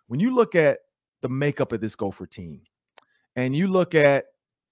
when you look at the makeup of this Gopher team, and you look at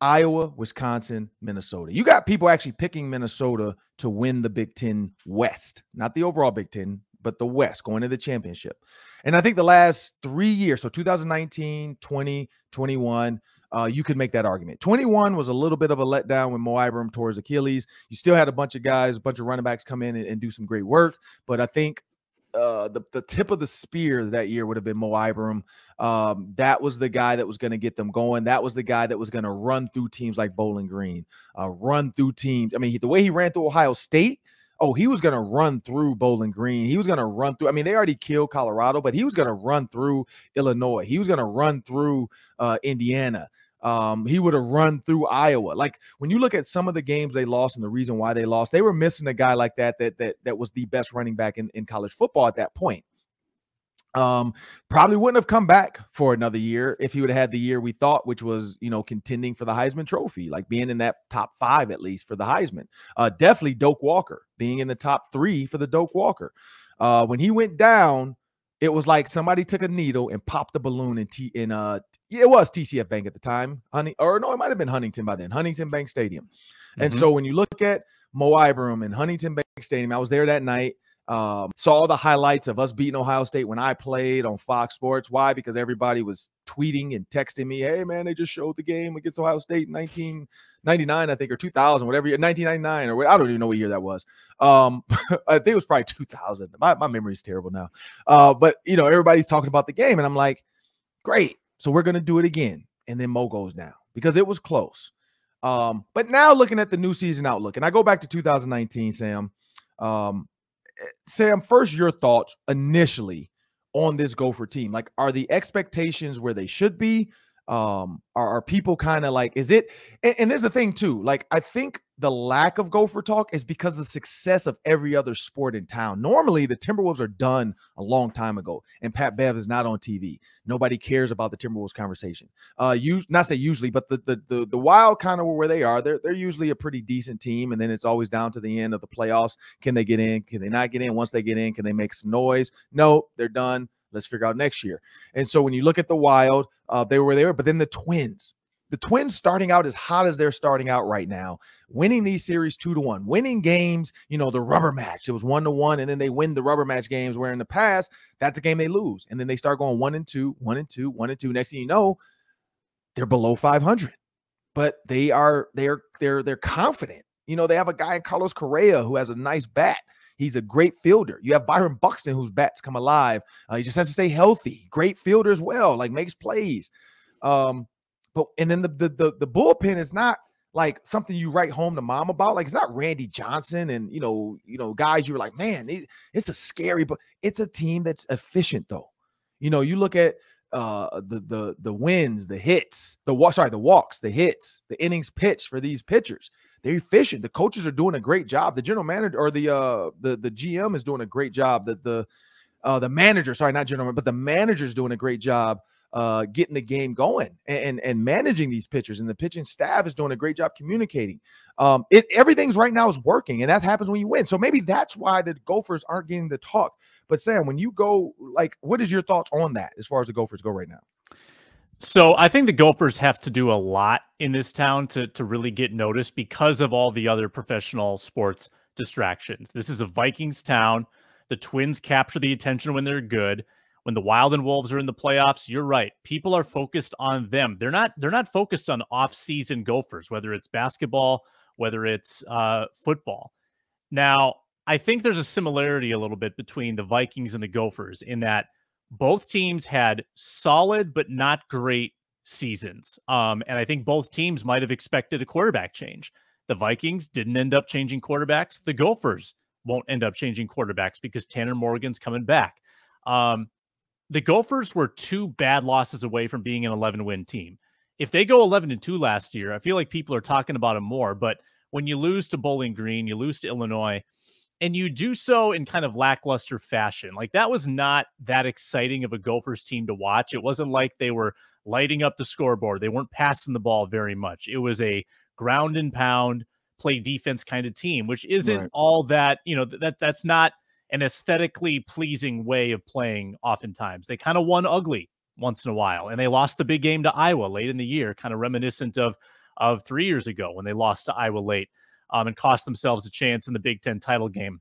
Iowa, Wisconsin, Minnesota, you got people actually picking Minnesota to win the Big Ten West, not the overall Big Ten, but the West, going to the championship. And I think the last 3 years, so 2019, 20, 21, you could make that argument. 21 was a little bit of a letdown when Mo Ibrahim tore his Achilles. You still had a bunch of guys, a bunch of running backs come in and do some great work. But I think the tip of the spear that year would have been Mo Ibrahim. That was the guy that was going to get them going. That was the guy that was going to run through teams like Bowling Green, run through teams. I mean, the way he ran through Ohio State, he was going to run through Bowling Green. He was going to run through. I mean, they already killed Colorado, but he was going to run through Illinois. He was going to run through Indiana. He would have run through Iowa. Like, when you look at some of the games they lost and the reason why they lost, they were missing a guy like that was the best running back in college football at that point. Probably wouldn't have come back for another year if he would have had the year we thought, which was, contending for the Heisman Trophy, like being in that top 5 at least for the Heisman. Definitely Doak Walker being in the top 3 for the Doak Walker. When he went down, it was like somebody took a needle and popped the balloon it was TCF Bank at the time, it might have been Huntington by then, Huntington Bank Stadium. And so when you look at Mo Ibrahim and Huntington Bank Stadium, I was there that night. Saw the highlights of us beating Ohio State when I played on Fox Sports. Why? Because everybody was tweeting and texting me, hey, man, they just showed the game against Ohio State in 1999, I think, or 2000, whatever year, 1999, or I don't even know what year that was. I think it was probably 2000. My memory is terrible now. But, everybody's talking about the game, and I'm like, great. So we're going to do it again. And then Mo goes down because it was close. But now looking at the new season outlook, and I go back to 2019, Sam, first, your thoughts initially on this Gopher team. Like, are the expectations where they should be? Are people kind of like, is it? And there's the thing too. Like, I think the lack of Gopher talk is because of the success of every other sport in town. Normally, the Timberwolves are done a long time ago, and Pat Bev is not on TV. Nobody cares about the Timberwolves conversation. Not say usually, but the Wild kind of where they are. They're usually a pretty decent team, and then it's always down to the end of the playoffs. Can they get in? Can they not get in? Once they get in, can they make some noise? No, they're done. Let's figure out next year. And so when you look at the Wild, they were there, but then the Twins starting out as hot as they're starting out right now, winning these series 2-1, winning games, the rubber match. It was 1-1, and then they win the rubber match games where in the past, that's a game they lose. And then they start going 1-2, 1-2, 1-2. Next thing you know, they're below 500. But they're confident. They have a guy in Carlos Correa who has a nice bat. He's a great fielder. You have Byron Buxton, whose bats come alive. He just has to stay healthy. Great fielder as well, like makes plays. And then the bullpen is not like something you write home to mom about. Like, it's not Randy Johnson and guys you were like, man, it's a scary, but it's a team that's efficient though. You look at the wins, the hits, the walks, the hits, the innings pitched for these pitchers. They're efficient. The coaches are doing a great job. The general manager or the GM is doing a great job. The manager, sorry, not general, but the manager is doing a great job getting the game going and managing these pitchers, and the pitching staff is doing a great job communicating. Everything's right now is working, and that happens when you win. So maybe that's why the Gophers aren't getting the talk. But Sam, when you go, like, what is your thoughts on that as far as the Gophers go right now? So I think the Gophers have to do a lot in this town to really get noticed because of all the other professional sports distractions. This is a Vikings town. The Twins capture the attention when they're good. When the Wild and Wolves are in the playoffs, you're right. People are focused on them. They're not focused on off-season Gophers, whether it's basketball, whether it's football. Now, I think there's a similarity a little bit between the Vikings and the Gophers in that both teams had solid but not great seasons. And I think both teams might have expected a quarterback change. The Vikings didn't end up changing quarterbacks. The Gophers won't end up changing quarterbacks because Tanner Morgan's coming back. The Gophers were 2 bad losses away from being an 11-win team. If they go 11-2 last year, I feel like people are talking about them more. But when you lose to Bowling Green, you lose to Illinois, and you do so in kind of lackluster fashion. Like, that was not that exciting of a Gophers team to watch. It wasn't like they were lighting up the scoreboard. They weren't passing the ball very much. It was a ground and pound, play defense kind of team, which isn't all that, that's not an aesthetically pleasing way of playing oftentimes. They kind of won ugly once in a while, and they lost the big game to Iowa late in the year, kind of reminiscent of 3 years ago when they lost to Iowa late and cost themselves a chance in the Big Ten title game.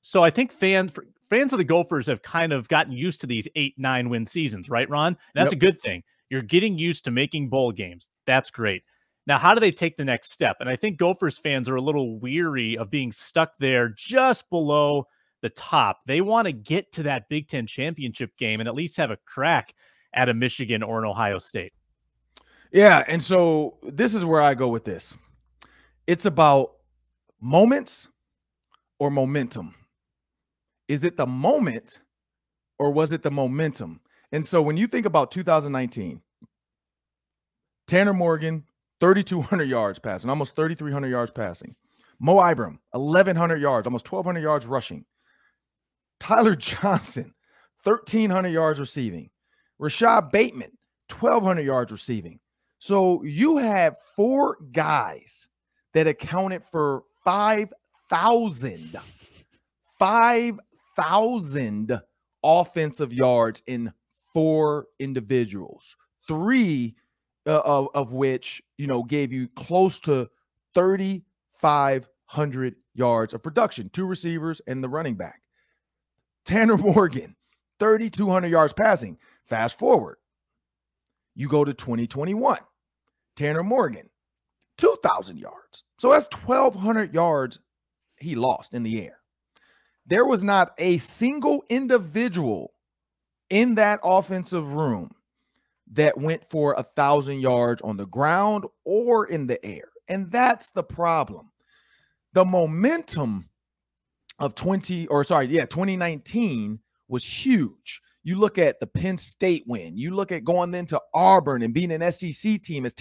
So I think fans of the Gophers have kind of gotten used to these 8-9 win seasons, right, Ron? And that's a good thing. You're getting used to making bowl games. That's great. Now, how do they take the next step? And I think Gophers fans are a little weary of being stuck there just below the top. They want to get to that Big Ten championship game and at least have a crack at a Michigan or an Ohio State. Yeah, and so this is where I go with this. It's about moments or momentum. Is it the moment or was it the momentum? And so when you think about 2019, Tanner Morgan, 3,200 yards passing, almost 3,300 yards passing. Mo Ibram, 1,100 yards, almost 1,200 yards rushing. Tyler Johnson, 1,300 yards receiving. Rashad Bateman, 1,200 yards receiving. So you have 4 guys that accounted for 5,000 offensive yards in 4 individuals. 3 of which, gave you close to 3,500 yards of production, 2 receivers and the running back. Tanner Morgan, 3,200 yards passing. Fast forward, you go to 2021. Tanner Morgan, 2,000 yards. So that's 1,200 yards he lost in the air. There was not a single individual in that offensive room that went for 1,000 yards on the ground or in the air. And that's the problem. The momentum of 2019 was huge. You look at the Penn State win. You look at going into Auburn and being an SEC team as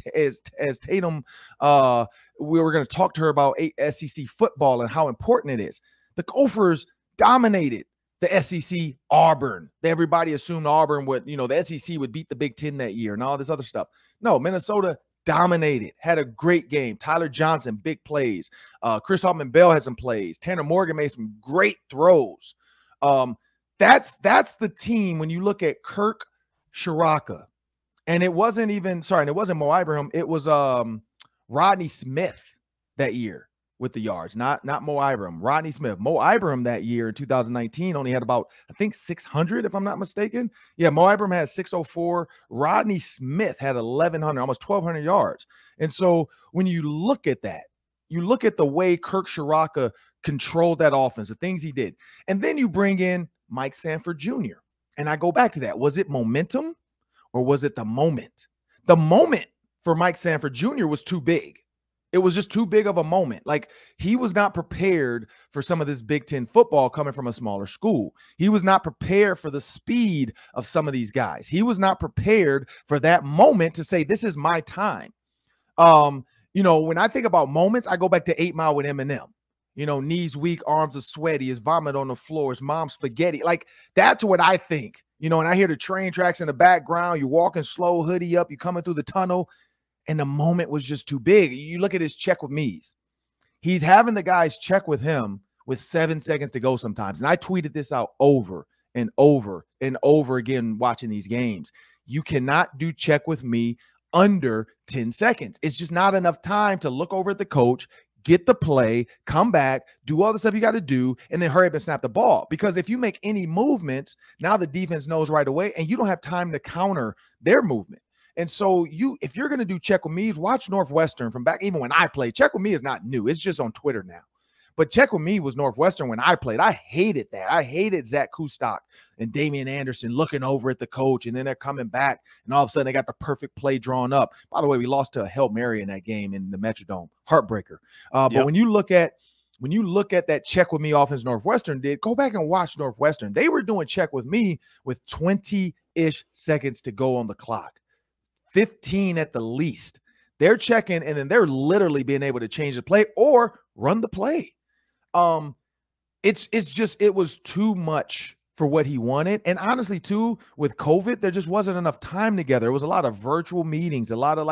Tatum. We were going to talk to her about SEC football and how important it is. The Gophers dominated the SEC Auburn. Everybody assumed Auburn would, the SEC would beat the Big Ten that year and all this other stuff. No, Minnesota dominated, had a great game. Tyler Johnson, big plays. Chris Altman-Bell had some plays. Tanner Morgan made some great throws. That's the team when you look at Kirk Shiraka. And it wasn't Mo Ibrahim. It was Rodney Smith that year with the yards, not Mo Ibrahim. Rodney Smith. Mo Ibrahim that year in 2019 only had about, I think, 600, if I'm not mistaken. Yeah, Mo Ibrahim had 604. Rodney Smith had 1,100, almost 1,200 yards. And so when you look at that, you look at the way Kirk Shiraka controlled that offense, the things he did. And then you bring in Mike Sanford Jr. And I go back to that. Was it momentum or was it the moment? The moment for Mike Sanford Jr. was too big. It was just too big of a moment. Like, he was not prepared for some of this Big Ten football coming from a smaller school. He was not prepared for the speed of some of these guys. He was not prepared for that moment to say, this is my time. When I think about moments, I go back to 8 Mile with Eminem. Knees weak, arms are sweaty, his vomit on the floor, his mom's spaghetti. Like, that's what I think. And I hear the train tracks in the background. You're walking slow, hoodie up, you're coming through the tunnel. And the moment was just too big. You look at his check with me's. He's having the guys check with him with 7 seconds to go sometimes. And I tweeted this out over and over and over again watching these games. You cannot do check with me under 10 seconds. It's just not enough time to look over at the coach, get the play, come back, do all the stuff you got to do, and then hurry up and snap the ball. Because if you make any movements, now the defense knows right away, and you don't have time to counter their movement. And so if you're going to do check with me's, watch Northwestern from back, even when I played. Check with me is not new. It's just on Twitter now. But check with me was Northwestern when I played. I hated that. I hated Zach Kustok and Damian Anderson looking over at the coach, and then they're coming back, and all of a sudden they got the perfect play drawn up. By the way, we lost to a Hail Mary in that game in the Metrodome. Heartbreaker. But when you look at that check with me offense Northwestern did, go back and watch Northwestern. They were doing check with me with 20-ish seconds to go on the clock. 15 at the least. They're checking, and then they're literally being able to change the play or run the play. It was too much for what he wanted. And honestly, too, with COVID, there just wasn't enough time together. It was a lot of virtual meetings, a lot of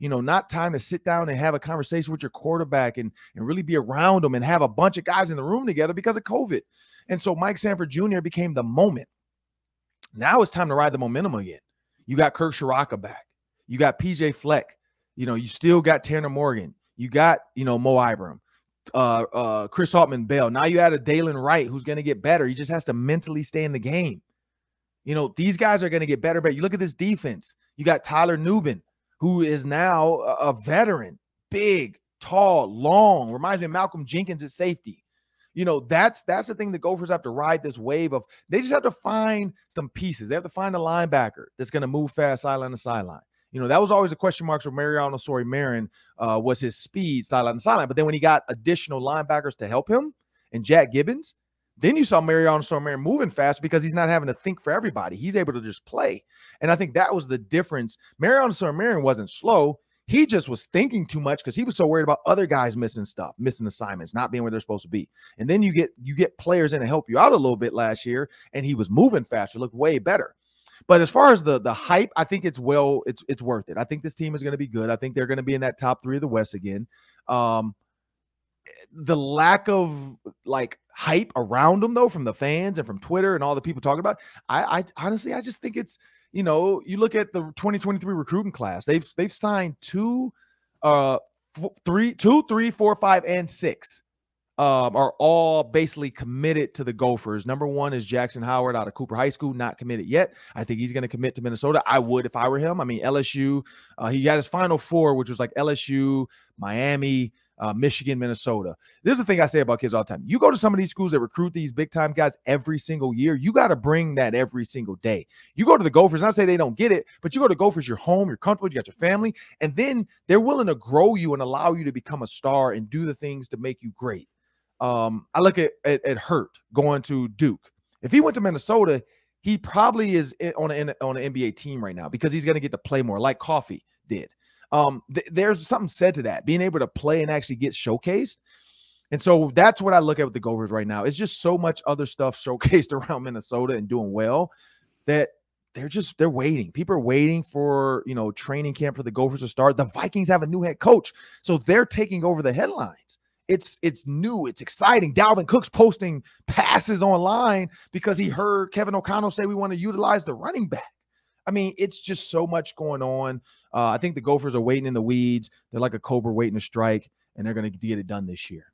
not time to sit down and have a conversation with your quarterback and really be around them and have a bunch of guys in the room together because of COVID. And so Mike Sanford Jr. became the moment. Now it's time to ride the momentum again. You got Kirk Shiraka back. You got PJ Fleck. You still got Tanner Morgan. You got, Mo Ibram, Chris Altman-Bell. Now you add a Dalen Wright who's going to get better. He just has to mentally stay in the game. These guys are going to get better. But you look at this defense. You got Tyler Nubin, who is now a veteran, big, tall, long. Reminds me of Malcolm Jenkins at safety. That's the thing the Gophers have to ride this wave of. They just have to find some pieces. They have to find a linebacker that's going to move fast sideline to sideline. That was always a question mark for Mariano Sori-Marin, was his speed sideline to sideline. But then when he got additional linebackers to help him and Jack Gibbons, then you saw Mariano Sori-Marin moving fast because he's not having to think for everybody. He's able to just play. And I think that was the difference. Mariano Sori-Marin wasn't slow. He just was thinking too much because he was so worried about other guys missing stuff, missing assignments, not being where they're supposed to be. And then you get players in to help you out a little bit last year, and he was moving faster, looked way better. But as far as the hype, I think it's worth it. I think this team is going to be good. I think they're going to be in that top 3 of the West again. The lack of hype around them though, from the fans and from Twitter and all the people talking about, I honestly, I just think it's, you look at the 2023 recruiting class, they've signed 2, 3, 4, 5, and 6 are all basically committed to the Gophers. Number 1 is Jackson Howard out of Cooper High School, not committed yet. I think he's going to commit to Minnesota. I would if I were him. I mean, LSU, he got his Final 4, which was LSU, Miami, Michigan, Minnesota. This is the thing I say about kids all the time. You go to some of these schools that recruit these big-time guys every single year, you got to bring that every single day. You go to the Gophers, not say they don't get it, but you go to Gophers, you're home, you're comfortable, you got your family, and then they're willing to grow you and allow you to become a star and do the things to make you great. I look at Hurt going to Duke. If he went to Minnesota, he probably is on an NBA team right now because he's going to get to play more, like Coffee did. There's something said to that, being able to play and actually get showcased. And so that's what I look at with the Gophers right now. It's just so much other stuff showcased around Minnesota and doing well that they're waiting. People are waiting for, training camp for the Gophers to start. The Vikings have a new head coach, so they're taking over the headlines. It's new. It's exciting. Dalvin Cook's posting passes online because he heard Kevin O'Connell say we want to utilize the running back. I mean, it's just so much going on. I think the Gophers are waiting in the weeds. They're like a cobra waiting to strike, and they're going to get it done this year.